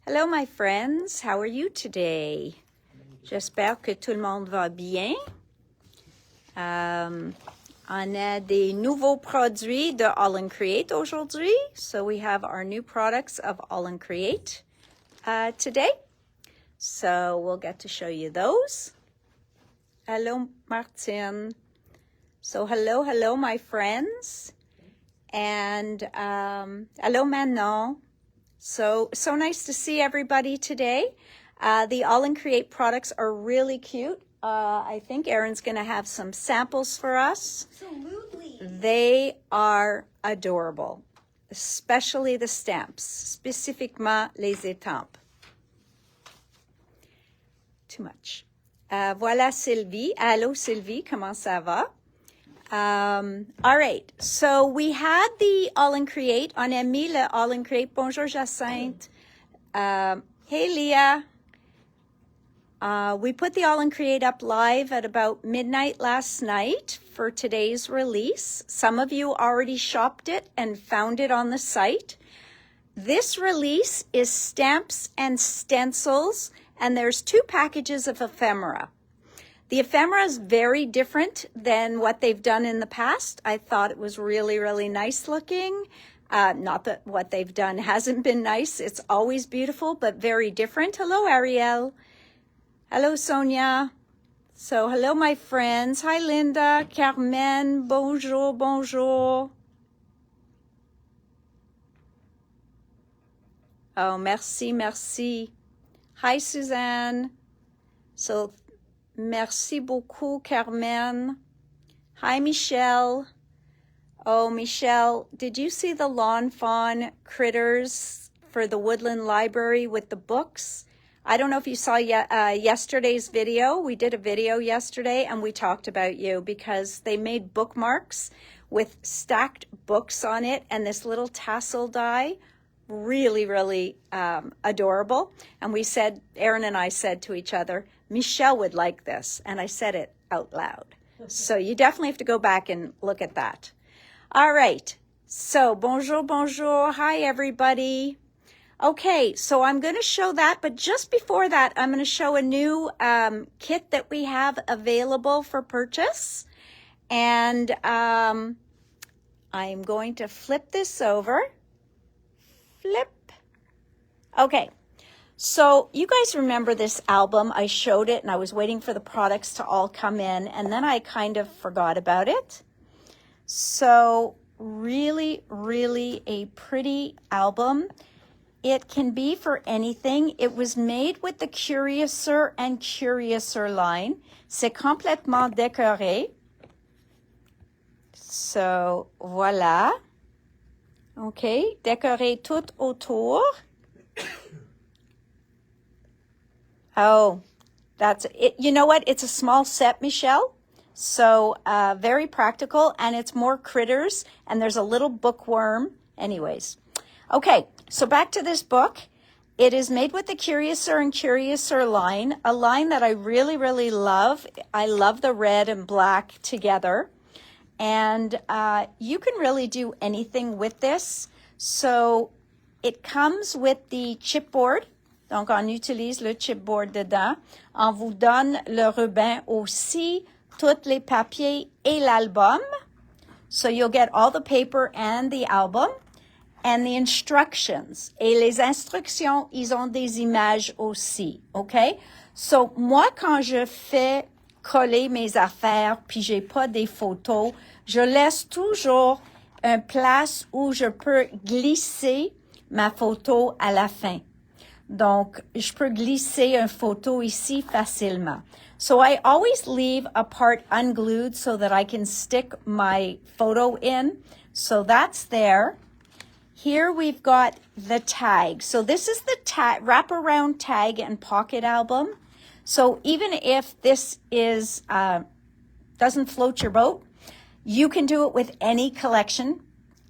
Hello my friends, how are you today? J'espère que tout le monde va bien. On a des nouveaux produits de All and Create aujourd'hui. So we have our new products of All and Create today. So we'll get to show you those. Hello Martin. So hello my friends. And hello Manon. So nice to see everybody today. The All and Create products are really cute. I think Erin's going to have some samples for us. Absolutely. They are adorable, especially the stamps, spécifiquement les étampes. Too much. Voilà Sylvie. Allô Sylvie, comment ça va? All right, so we had the All and Create. On a mis le All and Create. Bonjour Jacinthe. Hey Leah. We put the All and Create up live at about midnight last night for today's release. Some of you already shopped it and found it on the site. This release is stamps and stencils, and there's 2 packages of ephemera. The ephemera is very different than what they've done in the past. I thought it was really, really nice looking. Not that what they've done hasn't been nice. It's always beautiful, but very different. Hello, Ariel. Hello, Sonia. So, hello, my friends. Hi, Linda, Carmen. Bonjour, bonjour. Oh, merci, merci. Hi, Suzanne. So, merci beaucoup, Carmen. Hi, Michelle. Oh, Michelle, did you see the lawn fawn critters for the Woodland Library with the books? I don't know if you saw yesterday's video. We did a video yesterday and we talked about you because they made bookmarks with stacked books on it and this little tassel die. Really, really adorable. And we said, Erin and I said to each other, Michelle would like this. And I said it out loud. So you definitely have to go back and look at that. All right. So bonjour, bonjour. Hi, everybody. Okay, so I'm going to show that. But just before that, I'm going to show a new kit that we have available for purchase. And I'm going to flip this over. Flip. Okay. So you guys remember this album? I showed it and I was waiting for the products to all come in and then I kind of forgot about it. So really, really a pretty album. It can be for anything. It was made with the Curiouser and Curiouser line. C'est complètement décoré. So voilà. Okay, décoré tout autour. Oh, that's it. You know what? It's a small set, Michelle. So very practical, and it's more critters, and there's a little bookworm. Anyways. Okay, so back to this book. It is made with the Curiouser and Curiouser line, a line that I really, really love. I love the red and black together. And you can really do anything with this. So it comes with the chipboard. Donc, on utilise le chipboard dedans. On vous donne le ruban aussi, tous les papiers et l'album. So you'll get all the paper and the album. And the instructions. Et les instructions, ils ont des images aussi. OK? So, moi, quand je fais coller mes affaires, puis j'ai pas des photos, je laisse toujours une place où je peux glisser ma photo à la fin. Donc, je peux glisser une photo ici facilement. So I always leave a part unglued so that I can stick my photo in. So that's there. Here we've got the tag. So this is the wraparound tag and pocket album. So even if this is doesn't float your boat, you can do it with any collection.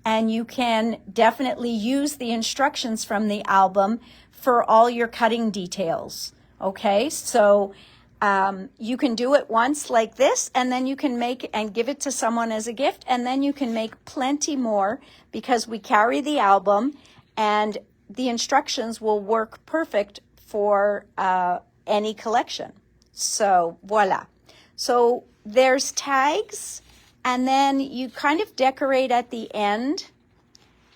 And you can definitely use the instructions from the album for all your cutting details. Okay, so you can do it once like this, and then you can make and give it to someone as a gift, and then you can make plenty more because we carry the album, and the instructions will work perfect for any collection. So voila. So there's tags, and then you kind of decorate at the end.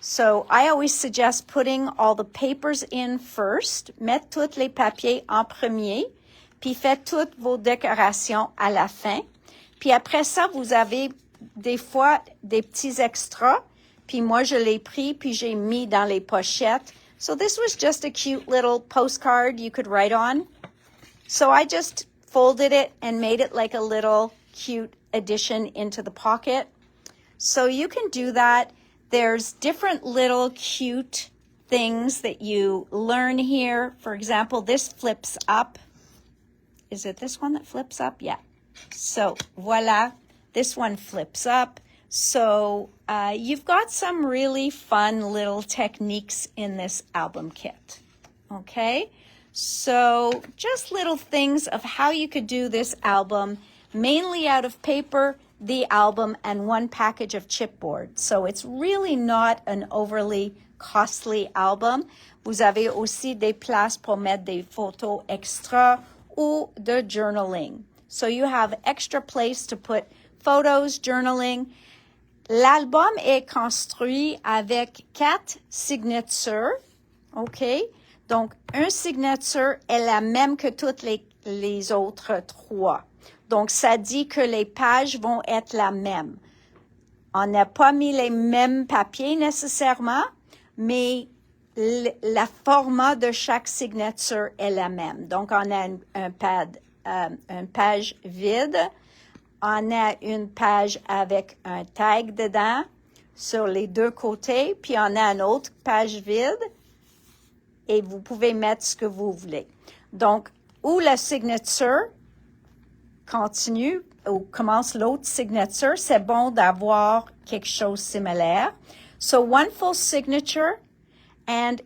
So I always suggest putting all the papers in first. Mettre tous les papiers en premier, puis faites toutes vos décorations à la fin. Puis après ça, vous avez des fois des petits extras. Puis moi, je l'ai pris, puis j'ai mis dans les pochettes. So this was just a cute little postcard you could write on. So I just folded it and made it like a little cute addition into the pocket. So you can do that. There's different little cute things that you learn here. For example, this flips up. Is it this one that flips up? Yeah. So voila, this one flips up. So you've got some really fun little techniques in this album kit. Okay, so just little things of how you could do this album, mainly out of paper, the album, and one package of chipboard. So it's really not an overly costly album. Vous avez aussi des places pour mettre des photos extra ou de journaling. So you have extra place to put photos, journaling. L'album est construit avec 4 signatures. OK? Donc, un signature est la même que toutes les autres 3. Donc, ça dit que les pages vont être la même. On n'a pas mis les mêmes papiers nécessairement, mais le format de chaque signature est la même. Donc, on a une page vide. On a une page avec un tag dedans sur les 2 côtés, puis on a une autre page vide et vous pouvez mettre ce que vous voulez. Donc, où la signature continue ou commence l'autre signature, c'est bon d'avoir quelque chose de similaire. So one full signature, and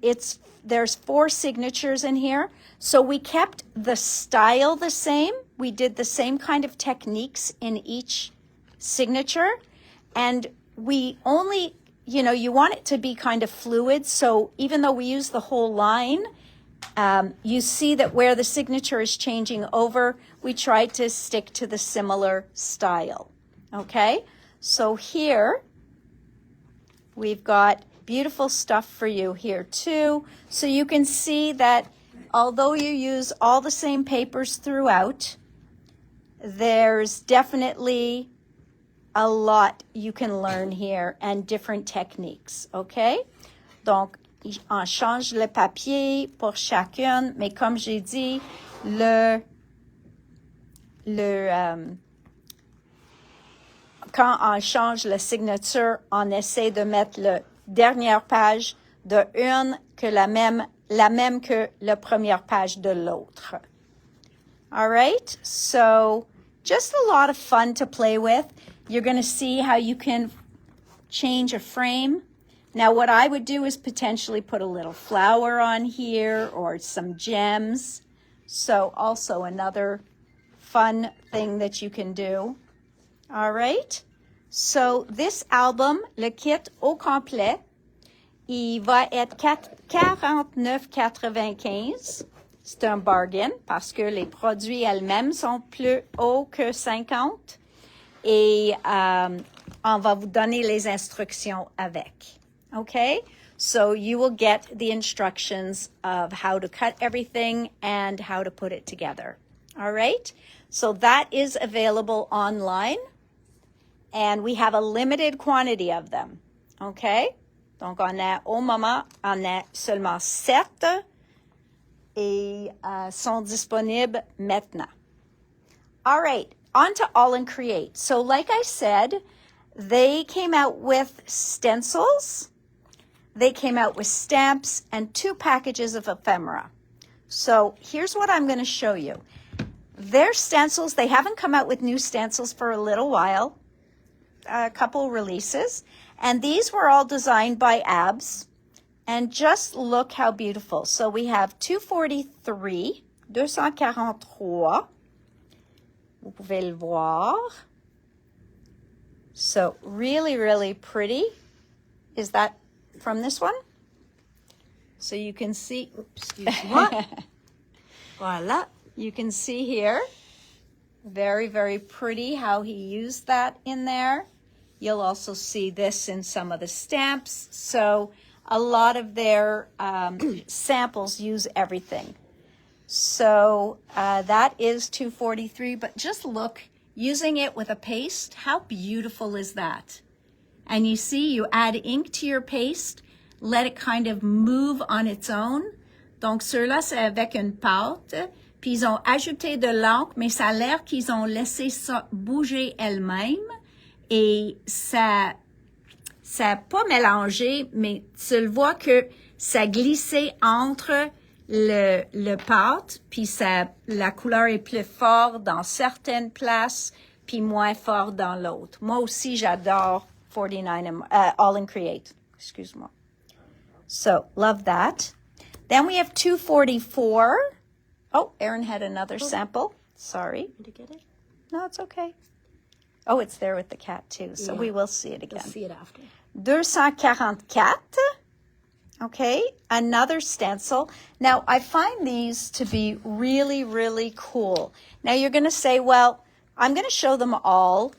there's 4 signatures in here. So we kept the style the same. We did the same kind of techniques in each signature. And we only, you want it to be kind of fluid. So even though we use the whole line, you see that where the signature is changing over, we tried to stick to the similar style. Okay? So here, we've got beautiful stuff for you here too. So you can see that although you use all the same papers throughout, there's definitely a lot you can learn here and different techniques, okay? Donc, on change le papier pour chacune, mais comme j'ai dit, quand on change la signature, on essaie de mettre la dernière page de une que la même que la première page de l'autre. All right, so just a lot of fun to play with. You're going to see how you can change a frame. Now, what I would do is potentially put a little flower on here or some gems. So also another fun thing that you can do. All right, so this album, le kit au complet, il va être 49,95. C'est un bargain parce que les produits elles-mêmes sont plus hauts que 50. Et on va vous donner les instructions avec. Okay? So you will get the instructions of how to cut everything and how to put it together. All right? So that is available online. And we have a limited quantity of them. Okay? Donc, on a, au moment, on a seulement 7 et sont disponibles maintenant. All right, on to All and Create. So like I said, they came out with stencils, they came out with stamps, and 2 packages of ephemera. So here's what I'm going to show you. Their stencils, they haven't come out with new stencils for a little while, a couple releases. And these were all designed by ABS. And just look how beautiful. So we have 243. Vous pouvez le voir. So really, really pretty. Is that from this one? So you can see, Excuse-moi. Voilà. You can see here, very, very pretty how he used that in there. You'll also see this in some of the stamps. So a lot of their samples use everything. So that is $2.43, but just look, using it with a paste, how beautiful is that? And you see, you add ink to your paste, let it kind of move on its own. Donc, ceux-là, c'est avec une pâte. Puis, ils ont ajouté de l'encre, mais ça a l'air qu'ils ont laissé ça bouger elle-même. Et ça n'a pas mélangé, mais tu le vois que ça glissait entre le pâte, puis la couleur est plus forte dans certaines places, puis moins forte dans l'autre. Moi aussi, j'adore 49 All in Create. Excuse-moi. So, love that. Then we have 244. Oh, Erin had another sample. Sorry. Did you get it? No, it's okay. Oh, it's there with the cat too, so we will see it again. We'll see it after. 244. Okay, another stencil. Now, I find these to be really, really cool. Now, you're going to say, well, I'm going to show them all.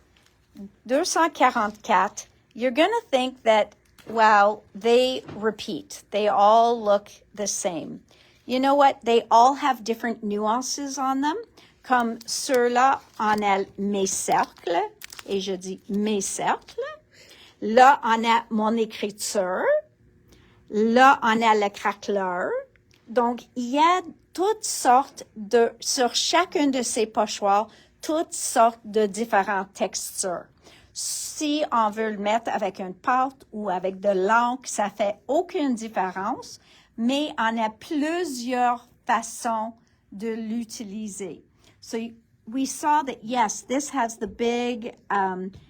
244. You're going to think that, wow, they repeat. They all look the same. You know what? They all have different nuances on them. Comme ceux-là, on a mes cercles. Et je dis mes cercles. Là, on a mon écriture. Là, on a le craqueleur. Donc, il y a toutes sortes sur chacun de ces pochoirs, toutes sortes de différentes textures. Si on veut le mettre avec une pâte ou avec de l'encre, ça fait aucune différence, mais on a plusieurs façons de l'utiliser. So we saw that, yes, this has the big,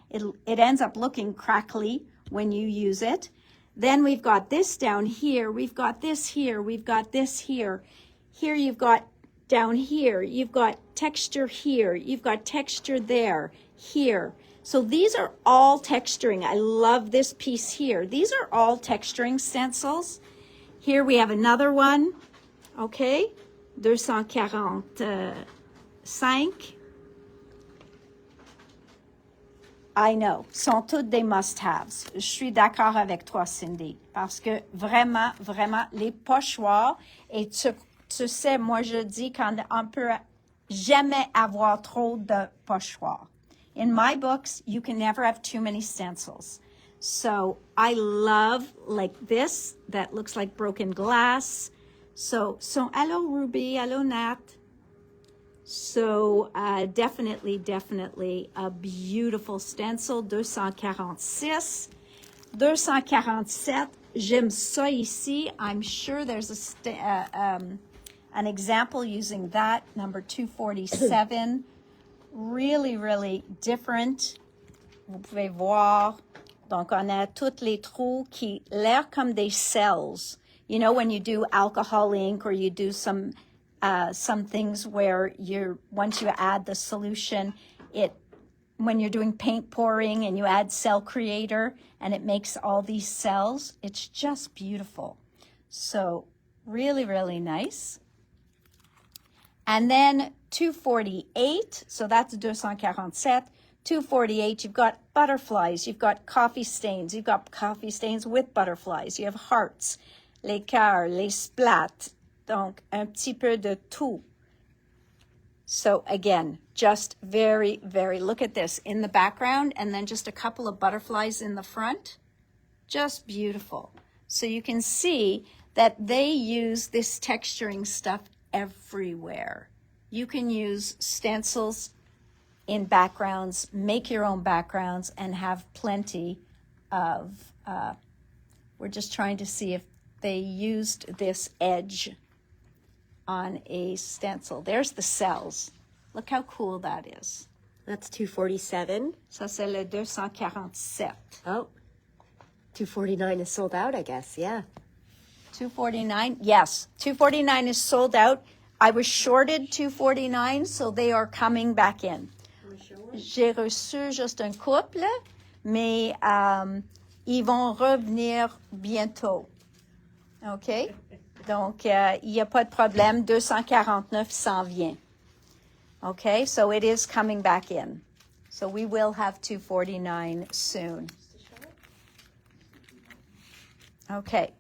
it ends up looking crackly when you use it. Then we've got this down here, we've got this here, we've got this here. Here you've got down here, you've got texture here, you've got texture there, here. So these are all texturing. I love this piece here. These are all texturing stencils. Here we have another one, okay, 245. I know, sont toutes des must-haves. Je suis d'accord avec toi, Cindy, parce que vraiment, vraiment, les pochoirs, et tu sais, moi je dis qu'on peut jamais avoir trop de pochoirs. In my books, you can never have too many stencils. So I love like this, that looks like broken glass. So hello Ruby, hello Nat. So definitely a beautiful stencil. 246. 247, j'aime ça ici. I'm sure there's an example using that. Number 247. Really, really different. Vous pouvez voir. Donc, on a tous les trous qui l'air comme des cells. You know, when you do alcohol ink or you do some things where once you add the solution, when you're doing paint pouring and you add cell creator and it makes all these cells, it's just beautiful. So really, really nice. And then 248, so that's 247. 248, you've got butterflies, you've got coffee stains with butterflies, you have hearts, les cœurs, les splats, donc un petit peu de tout. So again, just very, very, look at this in the background and then just a couple of butterflies in the front. Just beautiful. So you can see that they use this texturing stuff everywhere. You can use stencils in backgrounds, make your own backgrounds, and have plenty of, we're just trying to see if they used this edge on a stencil. There's the cells. Look how cool that is. That's 247. Ça, c'est le 247. Oh, 249 is sold out, I guess, yeah. 249, yes. 249 is sold out. I was shorted 249, so they are coming back in. J'ai reçu juste un couple, mais ils vont revenir bientôt. OK? Donc, il n'y a pas de problème. 249 s'en vient. Okay, so it is coming back in. So we will have 249 soon. Okay,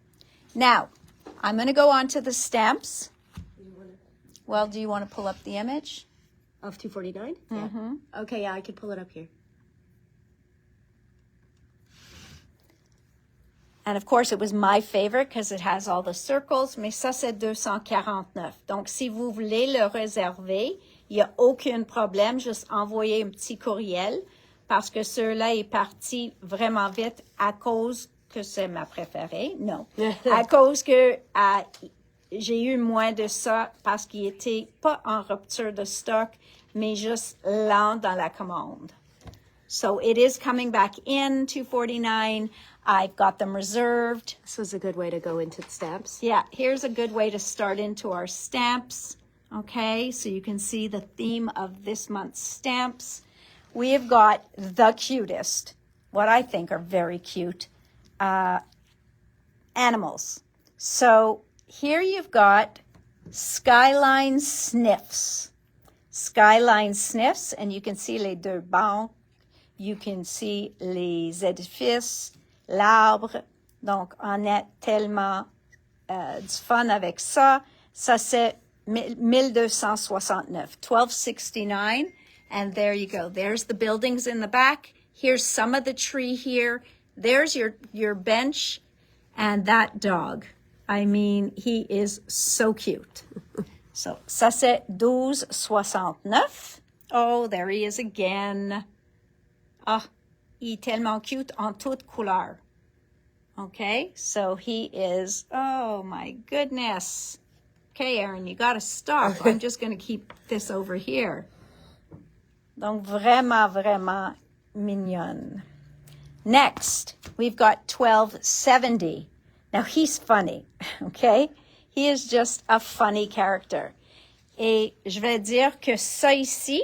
now I'm going to go on to the stamps. Well, do you want to pull up the image? Of 249? Mm-hmm. Yeah. Okay, yeah, I could pull it up here. And of course, it was my favorite because it has all the circles, mais ça, c'est 249. Donc, si vous voulez le réserver, il n'y a aucun problème, juste envoyer un petit courriel parce que celui-là est parti vraiment vite à cause que c'est ma préférée. Non, à cause que j'ai eu moins de ça parce qu'il était pas en rupture de stock, mais juste lent dans la commande. So it is coming back in, 249. I've got them reserved. This was a good way to go into the stamps. Yeah, here's a good way to start into our stamps. Okay, so you can see the theme of this month's stamps. We have got the cutest, what I think are very cute, animals. So here you've got Skyline Sniffs. Skyline Sniffs, and you can see les deux bancs. You can see les édifices, l'arbre. Donc, on a tellement du fun avec ça. Ça, c'est 1269, 1269. And there you go. There's the buildings in the back. Here's some of the tree here. There's your bench and that dog. I mean, he is so cute. So, ça, c'est 1269. Oh, there he is again. Ah, il est tellement cute en toutes couleurs. Okay, so he is, oh my goodness. Okay, Aaron, you got to stop. I'm just going to keep this over here. Donc, vraiment, vraiment mignon. Next, we've got 1270. Now, he's funny, okay? He is just a funny character. Et je vais dire que ça ici,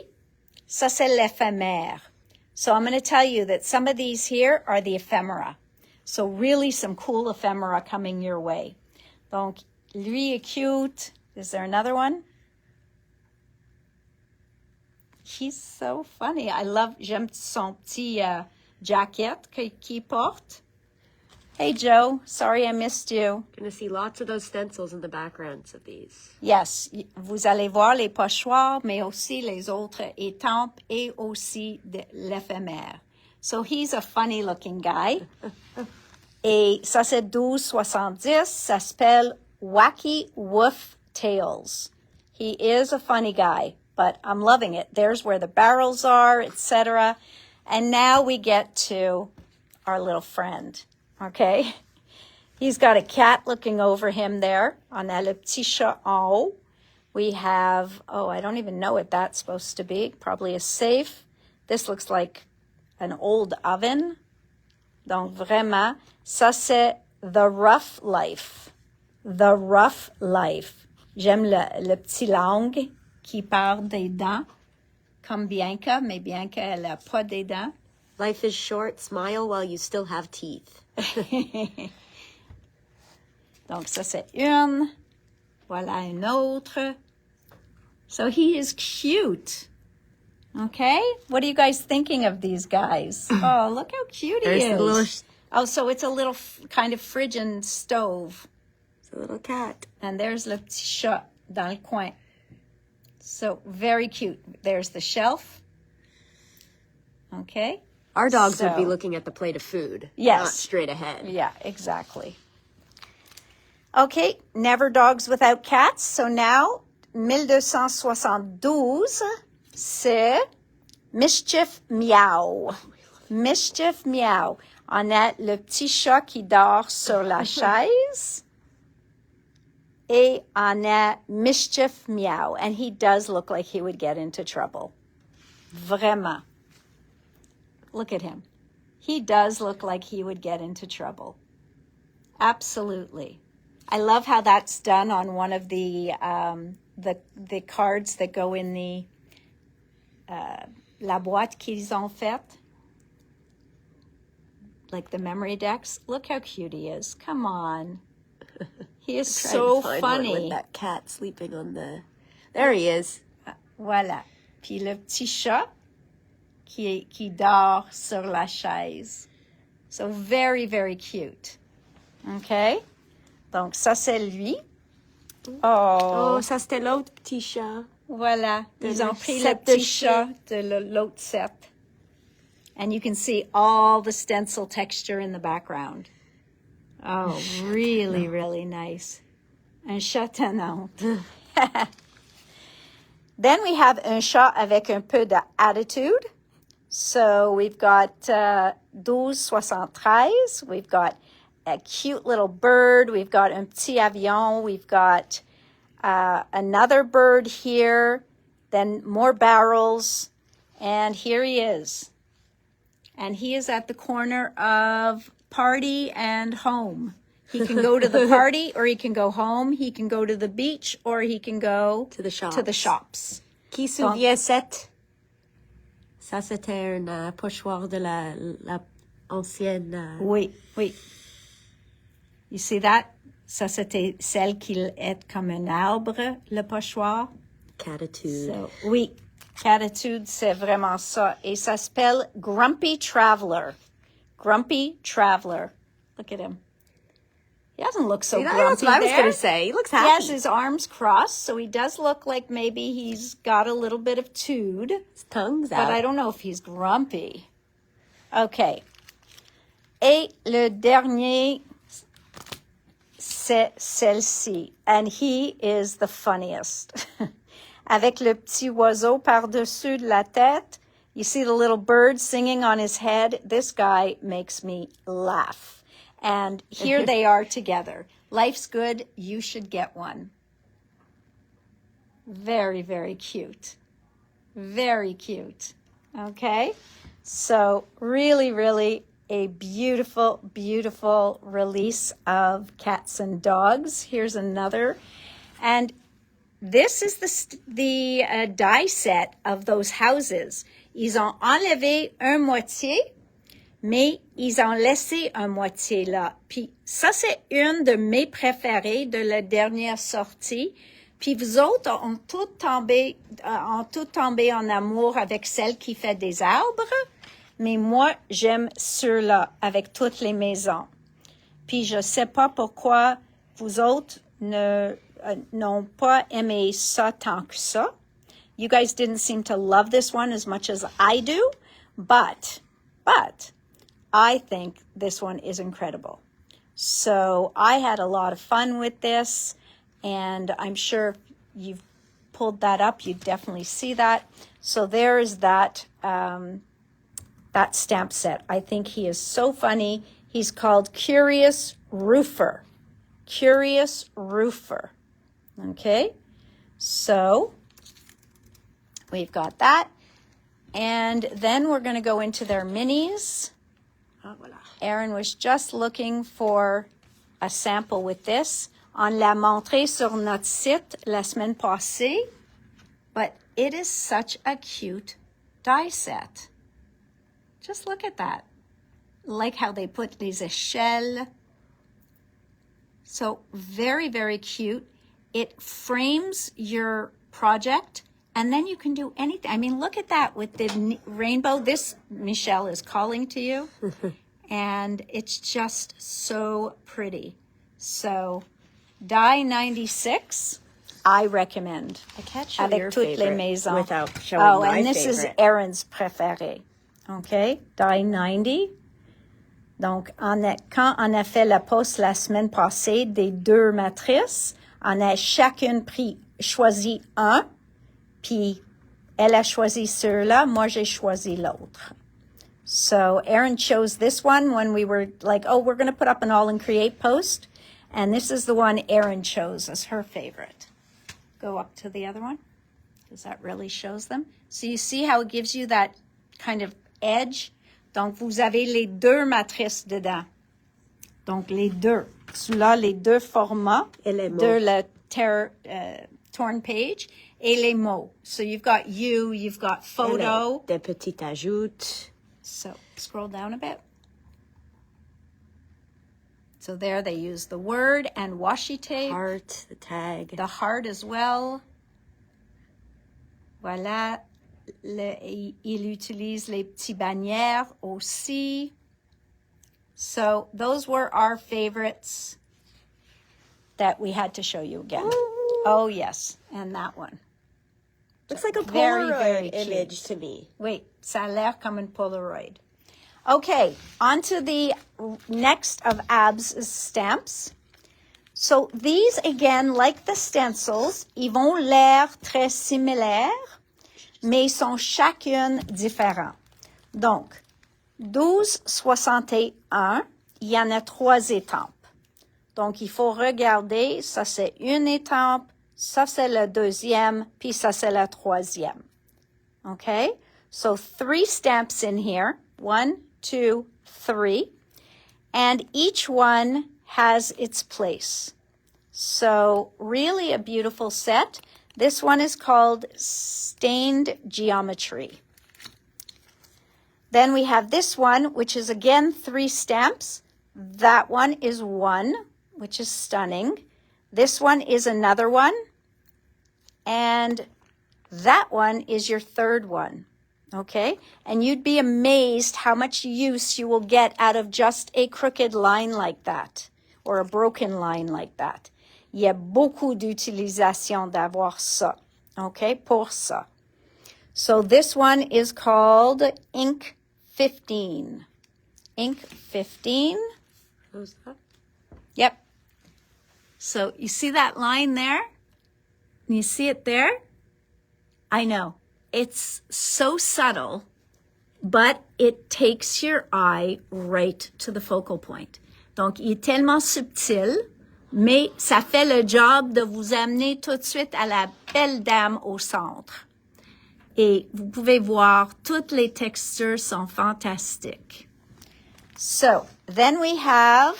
ça c'est l'éphémère. So I'm going to tell you that some of these here are the ephemera. So really some cool ephemera coming your way. Donc, lui est cute. Is there another one? He's so funny. J'aime son petit jacket qu'il porte. Hey, Joe. Sorry I missed you. Going to see lots of those stencils in the backgrounds of these. Yes, vous allez voir les pochoirs, mais aussi les autres étampes et aussi l'éphémère. So he's a funny looking guy. Et ça c'est 1270. Ça s'appelle Wacky Woof Tails. He is a funny guy, but I'm loving it. There's where the barrels are, etc. And now we get to our little friend. Okay, he's got a cat looking over him there. On a le petit chat en haut. We have, oh, I don't even know what that's supposed to be. Probably a safe. This looks like an old oven. Donc vraiment, ça c'est The Rough Life. The Rough Life. J'aime le petit langue qui part des dents, comme Bianca, mais Bianca, elle n'a pas des dents. Life is short, smile while you still have teeth. Donc, ça, c'est une. Voilà une autre. So, he is cute. Okay? What are you guys thinking of these guys? Oh, look how cute he is. Oh, so it's a little kind of Phrygian stove. It's a little cat. And there's le petit chat dans le coin. So, very cute. There's the shelf. Okay? Our dogs would be looking at the plate of food, yes, not straight ahead. Yeah, exactly. Okay, never dogs without cats. So now, 1272, c'est Mischief Meow. Mischief Meow. On a le petit chat qui dort sur la chaise. Et on a Mischief Meow. And he does look like he would get into trouble. Vraiment. Look at him. He does look like he would get into trouble. Absolutely. I love how that's done on one of the cards that go in the la boîte qu'ils ont faite. Like the memory decks. Look how cute he is. Come on. He is Trying so to find one funny. with that cat sleeping on the... There he is. Voilà. Puis le petit chat qui dort sur la chaise. So very, very cute. OK? Donc, ça, c'est lui. Oh, ça, c'était l'autre petit chat. Voilà. Ils le ont pris le set de petit chat de l'autre set. And you can see all the stencil texture in the background. Oh, really, really nice. Un chat tenante. Then we have un chat avec un peu d'attitude. So we've got 1273. We've got a cute little bird. We've got un petit avion. We've got another bird here. Then more barrels. And here he is. And he is at the corner of party and home. He can go to the party or he can go home. He can go to the beach or he can go To the shops. To the shops. Qui se souvient cette? Ça, c'était un pochoir de la ancienne... Oui, oui. You see that? Ça, c'était celle qui est comme un arbre, le pochoir. Catitude. So, oui, catitude, c'est vraiment ça. Et ça s'appelle Grumpy Traveler. Grumpy Traveler. Look at him. He doesn't look so grumpy That's what I was there. going to say. He looks He happy. has his arms crossed, so he does look like maybe he's got a little bit of tude. His tongue's But out. I don't know if he's grumpy. Okay. Et le dernier, c'est celle-ci. And he is the funniest. Avec le petit oiseau par-dessus de la tête. You see the little bird singing on his head. This guy makes me laugh. And here they are together. Life's good. You should get one. Very, very cute. Very cute. Okay? So really, really a beautiful, beautiful release of cats and dogs. Here's another. And this is the die set of those houses. Ils ont enlevé un moitié, mais ils ont laissé un moitié là. Puis ça, c'est une de mes préférées de la dernière sortie. Puis vous autres ont tout tombé en amour avec celle qui fait des arbres. Mais moi, j'aime ceux-là avec toutes les maisons. Puis je sais pas pourquoi vous autres n'ont pas aimé ça tant que ça. You guys didn't seem to love this one as much as I do, but I think this one is incredible. So I had a lot of fun with this, and I'm sure you've pulled that up. You definitely see that. So there is that stamp set. I think he is so funny. He's called Curious Roofer. Curious Roofer. Okay, so we've got that. And then we're going to go into their minis. Ah, voilà. Erin was just looking for a sample with this. On l'a montré sur notre site la semaine passée. But it is such a cute die set. Just look at that. Like how they put les échelles. So very, very cute. It frames your project, and then you can do anything. I mean, look at that with the rainbow. This, Michelle, is calling to you. And it's just so pretty. So, die 96, I recommend. I can't show Avec your toutes les favorite maisons. without showing oh, my and this favorite. is Erin's préféré. Okay, die 90. Donc, quand on a fait la poste la semaine passée des deux matrices, on a chacune choisi un, puis elle a choisi ceux-là, moi j'ai choisi l'autre. So Erin chose this one when we were like, oh, we're going to put up an all and create post. And this is the one Erin chose as her favorite. Go up to the other one, because that really shows them. So you see how it gives you that kind of edge. Donc, vous avez les deux matrices dedans. Donc, les deux. Celui-là, les deux formats Et les mots. de la torn page et les mots. So you've got you've got photo. Des petits ajouts. So scroll down a bit. So there they use the word and washi tape. Heart, the tag. The heart as well. Voilà. Il utilise les petits bannières aussi. So those were our favorites that we had to show you again. Oh, yes. And that one. Looks like a Very, Polaroid very cute. image to me. Wait, ça a l'air comme un Polaroid. Okay, on to the next of Ab's stamps. So these, again, like the stencils, ils vont l'air très similaires, mais ils sont chacune différents. Donc, 12,61, il y en a 3 étampes. Donc, il faut regarder, ça c'est une étampe, ça c'est la deuxième, puis ça c'est la troisième. Okay? So 3 stamps in here. 1, 2, 3. And each one has its place. So really a beautiful set. This one is called Stained Geometry. Then we have this one, which is again 3 stamps. That one is 1, which is stunning. This one is another one. And that one is your 3rd one. Okay? And you'd be amazed how much use you will get out of just a crooked line like that, or a broken line like that. Il y a beaucoup d'utilisation d'avoir ça. Okay? Pour ça. So this one is called Ink 15. Ink 15. Who's that? Yep. So you see that line there? You see it there? I know. It's so subtle, but it takes your eye right to the focal point. Donc, il est tellement subtil, mais ça fait le job de vous amener tout de suite à la belle dame au centre. Et vous pouvez voir, toutes les textures sont fantastiques. So, then we have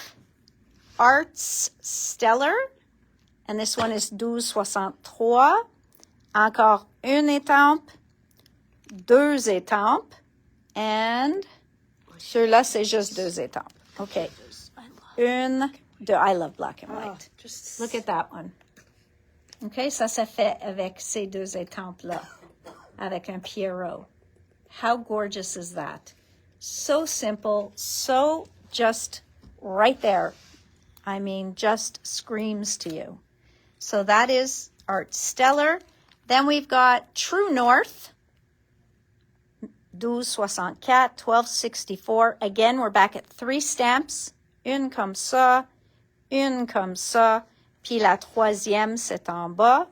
Arts Stellar, and this one is 12,63. Encore une étampe, 2 étampes, and celui-là, c'est juste 2 étampes. Okay. Une, deux. I love black and white. Just Look at that one. Okay, ça se fait avec ces 2 étampes-là, avec un pierrot. How gorgeous is that? So simple, so just right there. I mean, just screams to you. So that is Art Stellar. Then we've got True North, 12,64, 12,64. Again, we're back at 3 stamps. Une comme ça, puis la troisième, c'est en bas.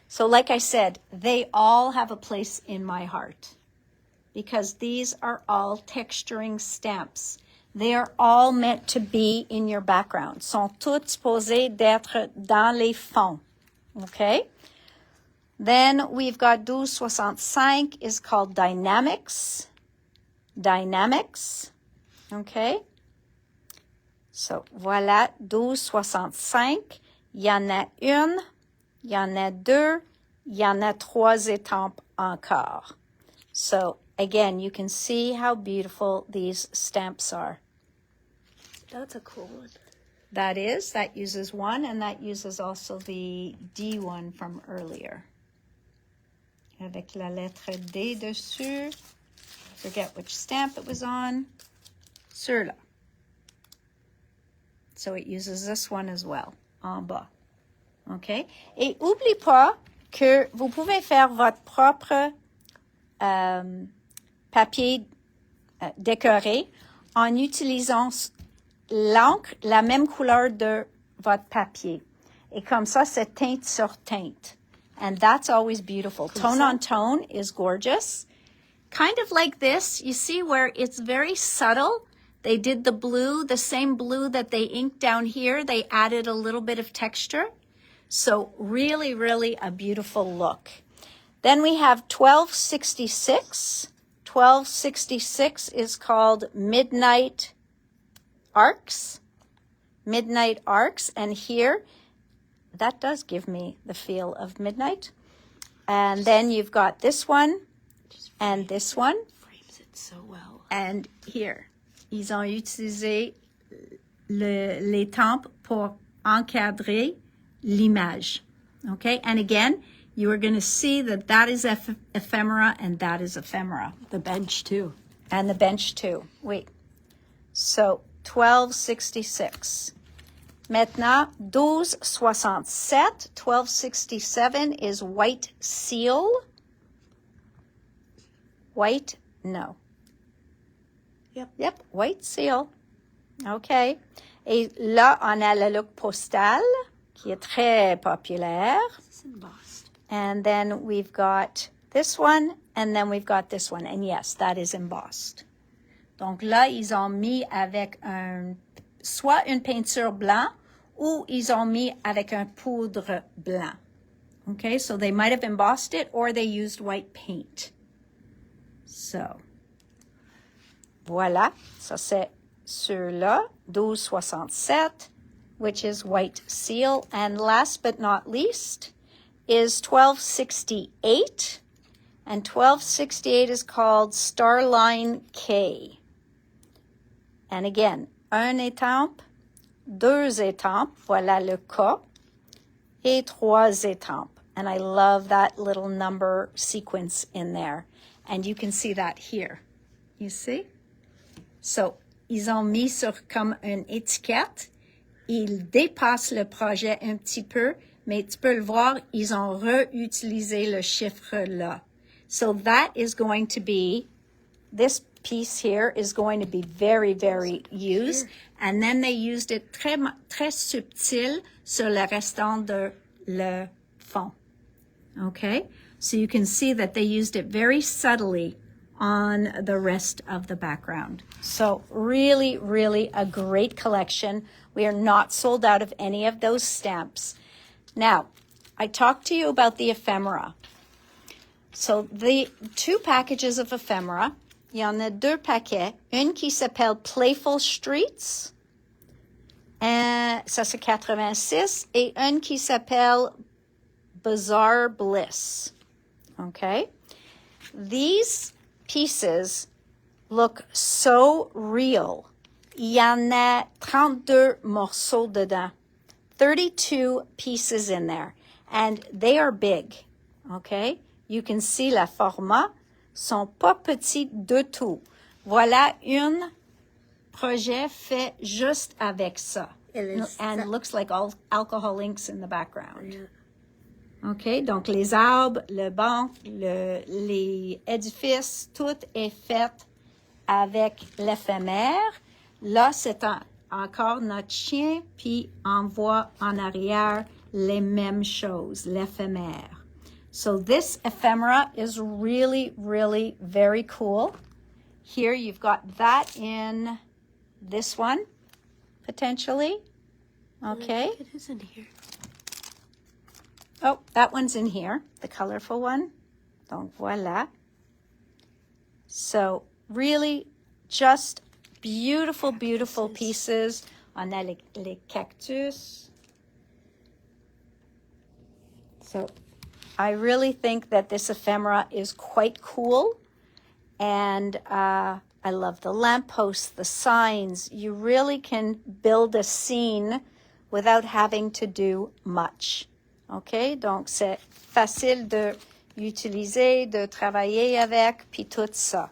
So like I said, they all have a place in my heart because these are all texturing stamps. They are all meant to be in your background. Sont toutes supposées d'être dans les fonds. Okay? Then we've got 12,65 is called Dynamics. Dynamics. Okay? So, voilà, 12,65. Il y en a une, il y en a 2, il y en a 3 étampes encore. So, again, you can see how beautiful these stamps are. That's a cool one. That uses 1, and that uses also the D one from earlier. Avec la lettre D dessus. Forget which stamp it was on. Celui-là. So it uses this one as well, en bas. OK? Et oublie pas que vous pouvez faire votre propre papier décoré en utilisant l'encre, la même couleur de votre papier. Et comme ça, c'est teinte sur teinte. And that's always beautiful. Tone on tone is gorgeous. Kind of like this. You see where it's very subtle? They did the blue, the same blue that they inked down here. They added a little bit of texture. So really, really a beautiful look. Then we have 1266. 1266 is called Midnight Arcs. Midnight Arcs. And here, that does give me the feel of midnight. And then you've got this one and this one. Frames it so well. And here, ils ont utilisé l'étampe pour encadrer l'image. Okay, and again, you are going to see that that is ephemera and that is ephemera. The bench too. And the bench too. Oui. So, 1266. Maintenant, 1267. 1267 is white seal. White, no. Yep, white seal. Okay. Et là, on a le look postal, qui est très populaire. It's embossed. And then we've got this one, and then we've got this one. And yes, that is embossed. Donc là, ils ont mis avec soit une peinture blanc, ou ils ont mis avec un poudre blanc. Okay, so they might have embossed it, or they used white paint. So, voilà, ça c'est ceux-là, 1267, which is white seal. And last but not least is 1268. And 1268 is called Starline K. And again, un étampe, deux étampes, voilà le K, et trois étampes. And I love that little number sequence in there. And you can see that here. You see? So, ils ont mis sur comme une étiquette. Ils dépassent le projet un petit peu, mais tu peux le voir, ils ont réutilisé le chiffre là. So that is going to be, this piece here is going to be very, very used. And then they used it très, très subtil sur le restant de le fond. Okay? So you can see that they used it very subtly on the rest of the background. So really, really a great collection. We are not sold out of any of those stamps. Now, I talked to you about the ephemera. So the two packages of ephemera, il y en a deux paquets. Une qui s'appelle Playful Streets, ça c'est 86, et une qui s'appelle Bizarre Bliss. Okay? These pieces look so real. Il y en a 32 morceaux dedans. 32 pieces in there. And they are big. Okay? You can see la format. Sont pas petits du tout. Voilà un projet fait juste avec ça. And it looks like all alcohol inks in the background. Yeah. OK? Donc, les arbres, le banc, les édifices, tout est fait avec l'éphémère. Là, c'est encore notre chien, puis on voit en arrière les mêmes choses, l'éphémère. So this ephemera is really, really very cool. Here you've got that in this one, potentially. Okay. It is in here. Oh, that one's in here, the colorful one. Donc voilà. So really just beautiful, beautiful pieces. On a les cactus. So I really think that this ephemera is quite cool. And I love the lampposts, the signs. You really can build a scene without having to do much. OK? Donc, c'est facile de utiliser, de travailler avec, puis tout ça.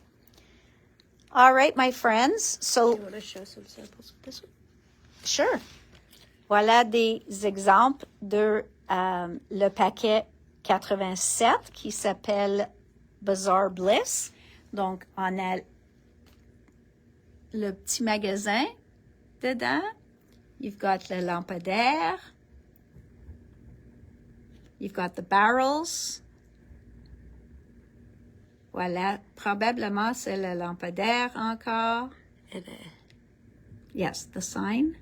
All right, my friends. So, Do you want to show some samples of this one? sure. Voilà des exemples de le paquet 87 qui s'appelle Bizarre Bliss. Donc, on a le petit magasin dedans. You've got le lampadaire. You've got the barrels. Voilà, probablement c'est le lampadaire encore. And Yes, the sign.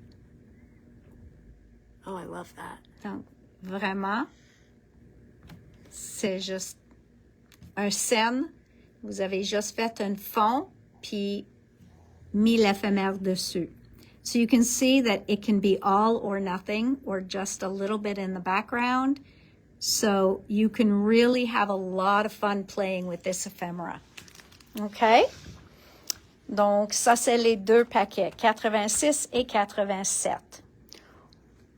oh, I love that. Donc, vraiment, c'est juste un scène. Vous avez juste fait un fond, puis mis l'éphémère dessus. So you can see that it can be all or nothing, or just a little bit in the background. So you can really have a lot of fun playing with this ephemera. Okay? Donc, ça, c'est les deux paquets, 86 et 87.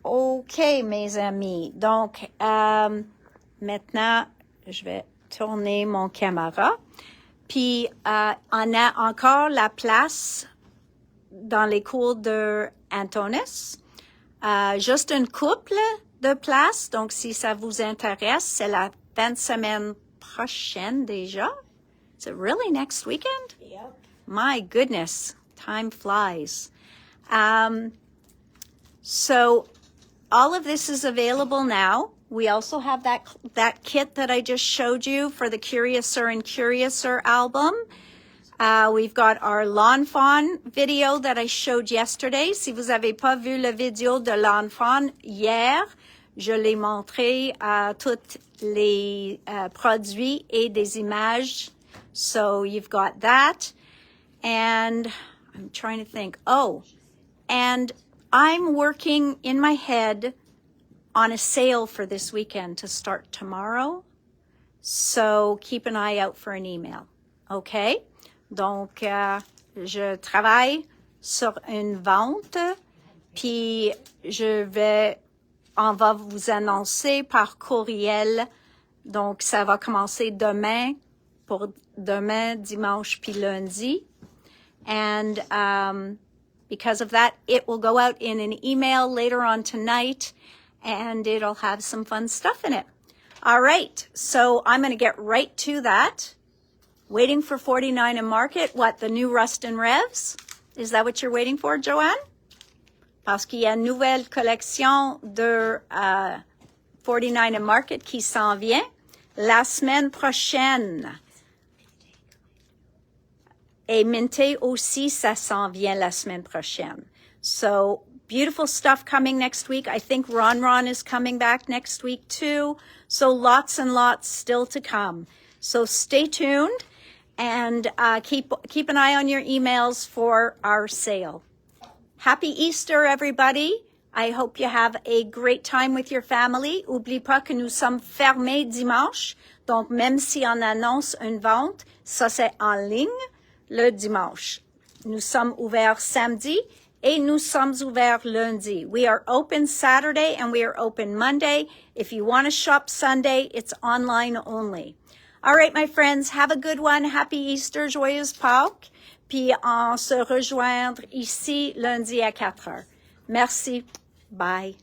OK, mes amis. Donc, maintenant, je vais tourner mon caméra. Puis, on a encore la place dans les cours de Antonis. Juste une couple de places. Donc, si ça vous intéresse, c'est la fin de semaine prochaine déjà. Is it really next weekend? Yep. My goodness, time flies. So all of this is available now. We also have that kit that I just showed you for the Curiouser and Curiouser album. We've got our Lawn Fawn video that I showed yesterday. Si vous avez pas vu la vidéo de Lawn Fawn hier, je l'ai montré tous les produits et des images. So you've got that. And I'm trying to think. Oh, and I'm working in my head on a sale for this weekend to start tomorrow. So keep an eye out for an email. Okay? Donc, je travaille sur une vente, puis on va vous annoncer par courriel. Donc, ça va commencer demain, pour demain, dimanche, puis lundi. And because of that, it will go out in an email later on tonight, and it'll have some fun stuff in it. All right, so I'm going to get right to that. Waiting for 49 and Market, what, the new Rustin Revs? Is that what you're waiting for, Joanne? Parce qu'il y a une nouvelle collection de 49 and Market qui s'en vient la semaine prochaine. Et Minté aussi, ça s'en vient la semaine prochaine. So, beautiful stuff coming next week. I think Ron is coming back next week too. So, lots and lots still to come. So, stay tuned. And keep an eye on your emails for our sale. Happy Easter, everybody. I hope you have a great time with your family. N'oublie pas que nous sommes fermés dimanche. Donc, même si on annonce une vente, ça c'est en ligne le dimanche. Nous sommes ouverts samedi et nous sommes ouverts lundi. We are open Saturday and we are open Monday. If you want to shop Sunday, it's online only. All right, my friends, have a good one. Happy Easter, joyeuse Pâques. Puis on se rejoindre ici lundi à 4 heures. Merci. Bye.